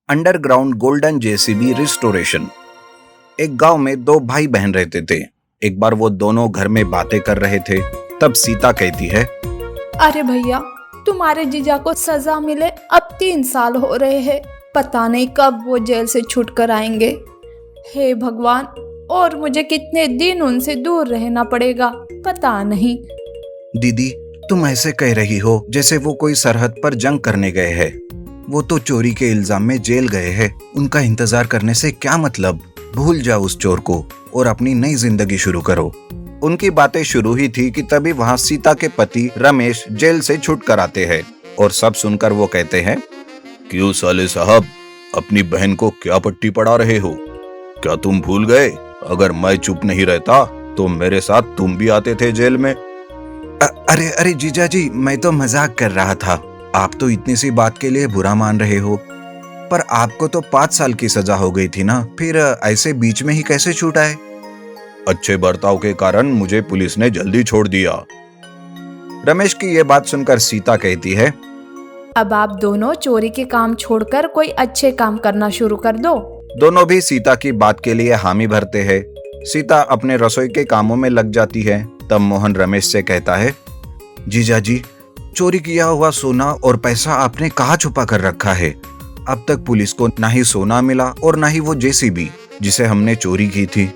Underground golden JCB restoration. एक गांव में दो भाई बहन रहते थे। एक बार वो दोनों घर में बातें कर रहे थे, तब सीता कहती है, अरे भैया, तुम्हारे जीजा को सजा मिले अब 3 साल हो रहे हैं। पता नहीं कब वो जेल से छूट कर आएंगे। हे भगवान, और मुझे कितने दिन उनसे दूर रहना पड़ेगा पता नहीं। दीदी, तुम ऐसे कह रही हो जैसे वो कोई सरहद पर जंग करने गए हैं। वो तो चोरी के इल्जाम में जेल गए हैं। उनका इंतजार करने से क्या मतलब। भूल जाओ उस चोर को और अपनी नई जिंदगी शुरू करो। उनकी बातें शुरू ही थी कि तभी वहाँ सीता के पति रमेश जेल से छूट कर आते हैं और सब सुनकर वो कहते हैं, क्यों साले साहब, अपनी बहन को क्या पट्टी पढ़ा रहे हो? क्या तुम भूल गए, अगर मैं चुप नहीं रहता तो मेरे साथ तुम भी आते थे जेल में। अरे अरे जीजा जी, मैं तो मजाक कर रहा था। आप तो इतनी सी बात के लिए बुरा मान रहे हो, पर आपको तो 5 साल की सजा हो गई थी ना, फिर ऐसे बीच में ही कैसे छूट आए? अच्छे बर्ताव के कारण मुझे पुलिस ने जल्दी छोड़ दिया। रमेश की ये बात सुनकर सीता कहती है, अब आप दोनों चोरी के काम छोड़कर कोई अच्छे काम करना शुरू कर दो। दोनों भी सीता की बात के लिए हामी भरते हैं। सीता अपने रसोई के कामों में लग जाती है। तब मोहन रमेश से कहता है, जीजा जी, चोरी किया हुआ सोना और पैसा आपने कहाँ छुपा कर रखा है? अब तक पुलिस को ना ही सोना मिला और ना ही वो जेसीबी जिसे हमने चोरी की थी।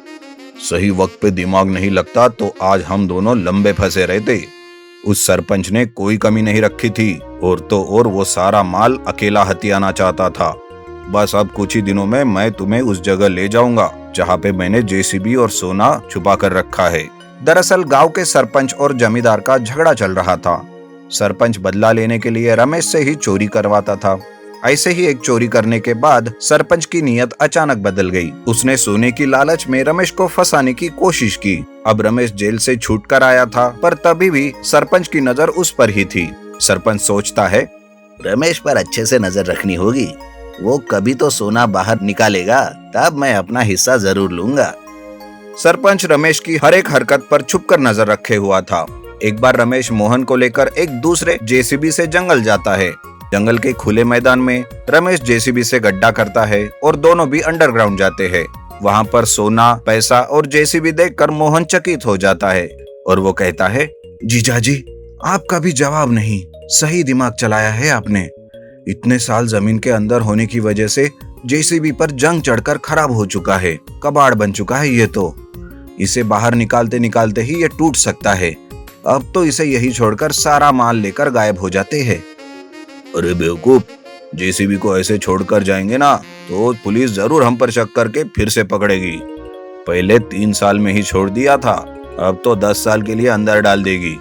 सही वक्त पे दिमाग नहीं लगता तो आज हम दोनों लंबे फंसे रहते। उस सरपंच ने कोई कमी नहीं रखी थी और तो और वो सारा माल अकेला हथियाना चाहता था। बस अब कुछ ही दिनों में मैं तुम्हें उस जगह ले जाऊंगा जहाँ पे मैंने जेसीबी और सोना छुपा कर रखा है। दरअसल गांव के सरपंच और जमींदार का झगड़ा चल रहा था। सरपंच बदला लेने के लिए रमेश से ही चोरी करवाता था। ऐसे ही एक चोरी करने के बाद सरपंच की नीयत अचानक बदल गई। उसने सोने की लालच में रमेश को फंसाने की कोशिश की। अब रमेश जेल से छूट कर आया था, पर तभी भी सरपंच की नजर उस पर ही थी। सरपंच सोचता है, रमेश पर अच्छे से नजर रखनी होगी। वो कभी तो सोना बाहर निकालेगा, तब मैं अपना हिस्सा जरूर लूंगा। सरपंच रमेश की हर एक हरकत पर छुपकर नजर रखे हुआ था। एक बार रमेश मोहन को लेकर एक दूसरे जेसीबी से जंगल जाता है। जंगल के खुले मैदान में रमेश जेसीबी से गड्ढा करता है और दोनों भी अंडरग्राउंड जाते हैं। वहाँ पर सोना, पैसा और जेसीबी देखकर मोहन चकित हो जाता है और वो कहता है, जीजा जी, आपका भी जवाब नहीं। सही दिमाग चलाया है आपने। इतने साल जमीन के अंदर होने की वजह से जेसीबी पर जंग चढ़कर खराब हो चुका है, कबाड़ बन चुका है। ये तो इसे बाहर निकालते निकालते ही ये टूट सकता है। अब तो इसे यही छोड़कर सारा माल लेकर गायब हो जाते हैं। अरे बेवकूफ, जेसीबी को ऐसे छोड़कर जाएंगे ना तो पुलिस जरूर हम पर शक करके फिर से पकड़ेगी। पहले 3 साल में ही छोड़ दिया था, अब तो 10 साल के लिए अंदर डाल देगी।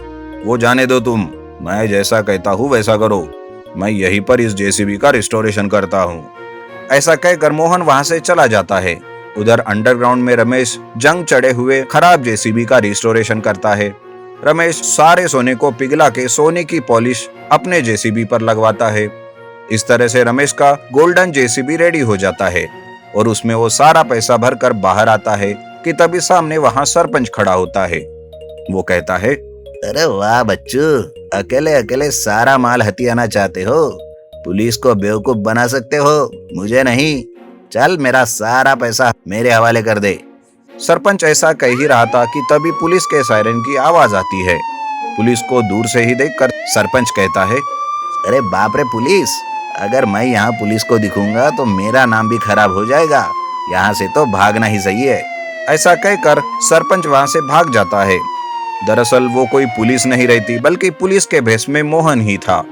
वो जाने दो तुम, मैं जैसा कहता हूँ वैसा करो। मैं यहीं पर इस जेसीबी का रिस्टोरेशन करता हूँ। ऐसा कहकर मोहन वहाँ से चला जाता है। उधर अंडरग्राउंड में रमेश जंग चढ़े हुए खराब जेसीबी का रिस्टोरेशन करता है। रमेश सारे सोने को पिघला के सोने की पॉलिश अपने जेसीबी पर लगवाता है। इस तरह से रमेश का गोल्डन जेसीबी रेडी हो जाता है और उसमें वो सारा पैसा भरकर बाहर आता है कि तभी सामने वहाँ सरपंच खड़ा होता है। वो कहता है, अरे वाह बच्चू, अकेले अकेले सारा माल हथियाना चाहते हो? पुलिस को बेवकूफ बना सकते हो, मुझे नहीं। चल, मेरा सारा पैसा मेरे हवाले कर दे। सरपंच ऐसा कह ही रहा था कि तभी पुलिस के सायरन की आवाज आती है। पुलिस को दूर से ही देखकर सरपंच कहता है, अरे बाप रे पुलिस, अगर मैं यहाँ पुलिस को दिखूंगा तो मेरा नाम भी खराब हो जाएगा। यहाँ से तो भागना ही सही है। ऐसा कहकर सरपंच वहाँ से भाग जाता है। दरअसल वो कोई पुलिस नहीं रहती, बल्कि पुलिस के भेष में मोहन ही था,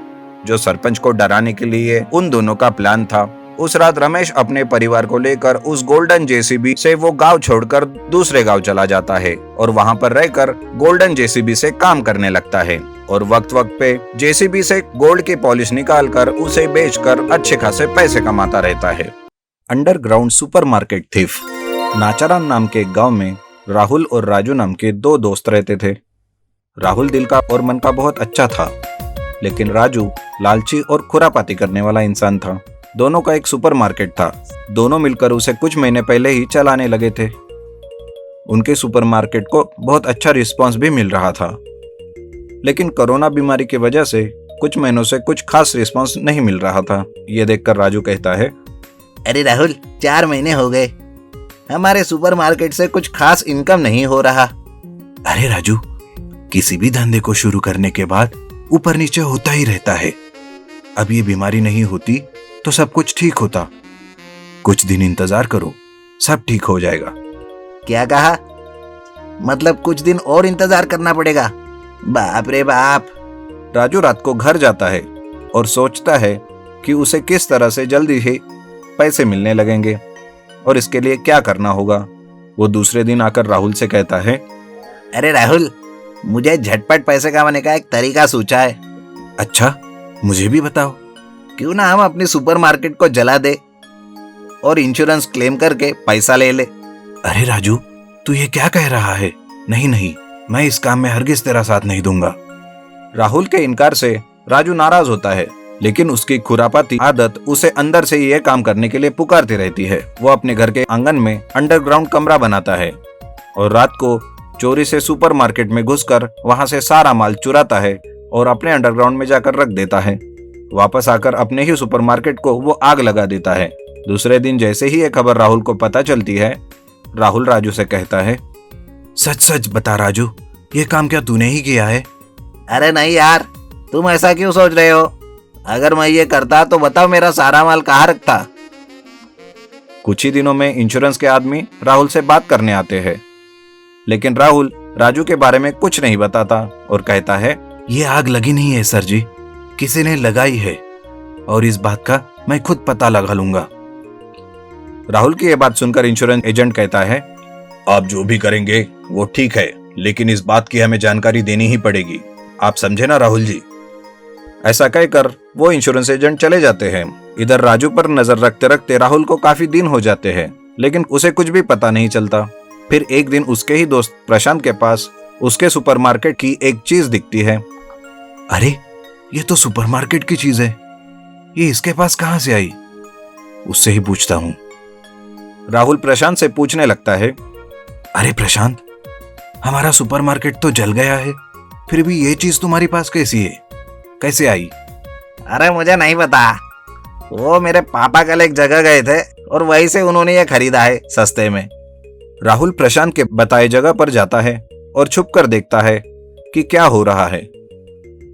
जो सरपंच को डराने के लिए उन दोनों का प्लान था। उस रात रमेश अपने परिवार को लेकर उस गोल्डन जेसीबी से वो गांव छोड़कर दूसरे गांव चला जाता है और वहां पर रहकर गोल्डन जेसीबी से काम करने लगता है और वक्त वक्त पे जेसीबी से गोल्ड की पॉलिश निकालकर उसे बेचकर अच्छे खासे पैसे कमाता रहता है। Underground supermarket thief. नाचाराम नाम के गांव में राहुल और राजू नाम के 2 दोस्त रहते थे। राहुल दिल का और मन का बहुत अच्छा था, लेकिन राजू लालची और खुरापाती करने वाला इंसान था। दोनों का एक सुपरमार्केट था। दोनों मिलकर उसे कुछ महीने पहले ही चलाने लगे थे। उनके सुपरमार्केट को बहुत अच्छा रिस्पांस भी मिल रहा था, लेकिन कोरोना बीमारी की वजह से कुछ महीनों से कुछ खास रिस्पांस नहीं मिल रहा था। ये देखकर राजू कहता है, अरे राहुल, 4 महीने हो गए, हमारे सुपरमार्केट से कुछ खास इनकम नहीं हो रहा। अरे राजू, किसी भी धंधे को शुरू करने के बाद ऊपर नीचे होता ही रहता है। अब ये बीमारी नहीं होती तो सब कुछ ठीक होता। कुछ दिन इंतजार करो, सब ठीक हो जाएगा। क्या कहा? मतलब कुछ दिन और इंतजार करना पड़ेगा? बाप रे बाप। राजू रात को घर जाता है और सोचता है कि उसे किस तरह से जल्दी ही पैसे मिलने लगेंगे और इसके लिए क्या करना होगा। वो दूसरे दिन आकर राहुल से कहता है, अरे राहुल, मुझे झटपट पैसे कमाने का एक तरीका सूझा है। अच्छा, मुझे भी बताओ। क्यों ना हम अपनी सुपरमार्केट को जला दे और इंश्योरेंस क्लेम करके पैसा ले ले। अरे राजू, तू ये क्या कह रहा है? नहीं नहीं, मैं इस काम में हरगिज तेरा साथ नहीं दूंगा। राहुल के इनकार से राजू नाराज होता है, लेकिन उसकी खुरापाती आदत उसे अंदर से ये काम करने के लिए पुकारती रहती है। वो अपने घर के आंगन में अंडरग्राउंड कमरा बनाता है और रात को चोरी से सुपरमार्केट में घुसकर वहां से सारा माल चुराता है और अपने अंडरग्राउंड में जाकर रख देता है। वापस आकर अपने ही सुपरमार्केट को वो आग लगा देता है। दूसरे दिन जैसे ही ये खबर राहुल को पता चलती है, राहुल राजू से कहता है, सच सच बता राजू, ये काम क्या तूने ही किया है? अरे नहीं यार, तुम ऐसा क्यों सोच रहे हो? अगर मैं ये करता तो बताओ मेरा सारा माल कहाँ रखता। कुछ ही दिनों में इंश्योरेंस के आदमी राहुल से बात करने आते हैं, लेकिन राहुल राजू के बारे में कुछ नहीं बताता और कहता है, ये आग लगी नहीं है सर जी, किसी ने लगाई है और इस बात का मैं खुद पता लगा लूंगा। राहुल की यह बात सुनकर इंश्योरेंस एजेंट कहता है, आप जो भी करेंगे वो ठीक है, लेकिन इस बात की हमें जानकारी देनी ही पड़ेगी। आप समझे ना राहुल जी? ऐसा कहकर वो इंश्योरेंस एजेंट चले जाते हैं। इधर राजू पर नजर रखते रखते राहुल को काफी दिन हो जाते हैं, लेकिन उसे कुछ भी पता नहीं चलता। फिर एक दिन उसके ही दोस्त प्रशांत के पास उसके सुपरमार्केट की एक चीज दिखती है। अरे, ये तो सुपरमार्केट की चीज है, ये इसके पास कहां से आई? उससे ही पूछता हूं। राहुल प्रशांत से पूछने लगता है, अरे प्रशांत, हमारा सुपरमार्केट तो जल गया है, फिर भी ये चीज तुम्हारे पास कैसी है, कैसे आई? अरे मुझे नहीं पता, वो मेरे पापा कल एक जगह गए थे और वहीं से उन्होंने ये खरीदा है सस्ते में। राहुल प्रशांत के बताए जगह पर जाता है और छुप कर देखता है कि क्या हो रहा है।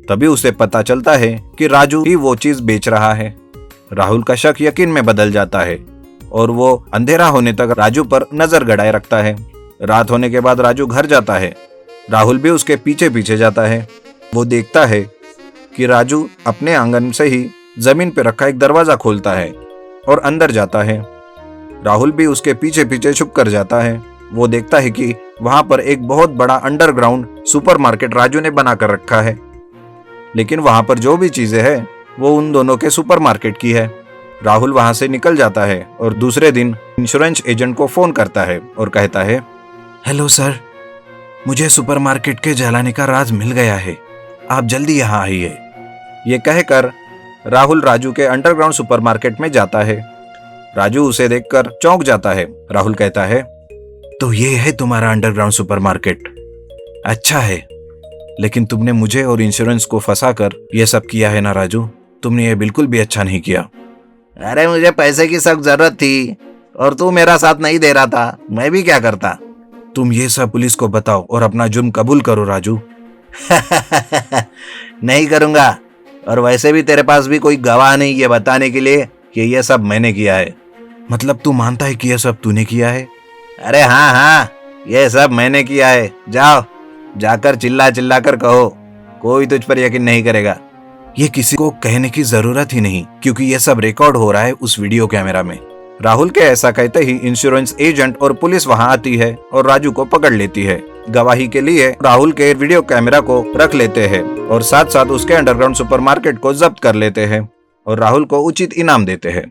तभी उसे पता चलता है कि राजू ही वो चीज बेच रहा है। राहुल का शक यकीन में बदल जाता है और वो अंधेरा होने तक राजू पर नजर गड़ाए रखता है। रात होने के बाद राजू घर जाता है। राहुल भी उसके पीछे पीछे जाता है। वो देखता है कि राजू अपने आंगन से ही जमीन पर रखा एक दरवाजा खोलता है और अंदर जाता है। राहुल भी उसके पीछे पीछे छुप कर जाता है। वो देखता है कि वहां पर एक बहुत बड़ा अंडरग्राउंड सुपरमार्केट राजू ने बनाकर रखा है, लेकिन वहां पर जो भी चीजें हैं वो उन दोनों के सुपरमार्केट की है। राहुल वहां से निकल जाता है और दूसरे दिन इंश्योरेंस एजेंट को फोन करता है और कहता है, हेलो सर, मुझे सुपरमार्केट के जलाने का राज मिल गया है, आप जल्दी यहाँ आइए। ये कहकर राहुल राजू के अंडरग्राउंड सुपरमार्केट में जाता है। राजू उसे देखकर चौंक जाता है। राहुल कहता है, तो ये है तुम्हारा अंडरग्राउंड सुपरमार्केट? अच्छा है, लेकिन तुमने मुझे और इंश्योरेंस को फंसाकर ये सब किया है ना राजू, तुमने ये बिल्कुल भी अच्छा नहीं किया। अरे मुझे पैसे की सख्त जरूरत थी और तू मेरा साथ नहीं दे रहा था, मैं भी क्या करता। तुम ये सब पुलिस को बताओ और अपना जुर्म कबूल करो राजू। नहीं करूंगा, और वैसे भी तेरे पास भी कोई गवाह नहीं ये बताने के लिए कि ये सब मैंने किया है। मतलब तू मानता है कि ये सब तूने किया है? अरे हाँ हाँ, ये सब मैंने किया है। जाओ, जाकर चिल्ला चिल्ला कर कहो, कोई तुझ पर यकीन नहीं करेगा। ये किसी को कहने की जरूरत ही नहीं, क्योंकि ये सब रिकॉर्ड हो रहा है उस वीडियो कैमरा में। राहुल के ऐसा कहते ही इंश्योरेंस एजेंट और पुलिस वहां आती है और राजू को पकड़ लेती है। गवाही के लिए राहुल के वीडियो कैमरा को रख लेते हैं और साथ साथ उसके अंडरग्राउंड सुपरमार्केट को जब्त कर लेते हैं और राहुल को उचित इनाम देते हैं।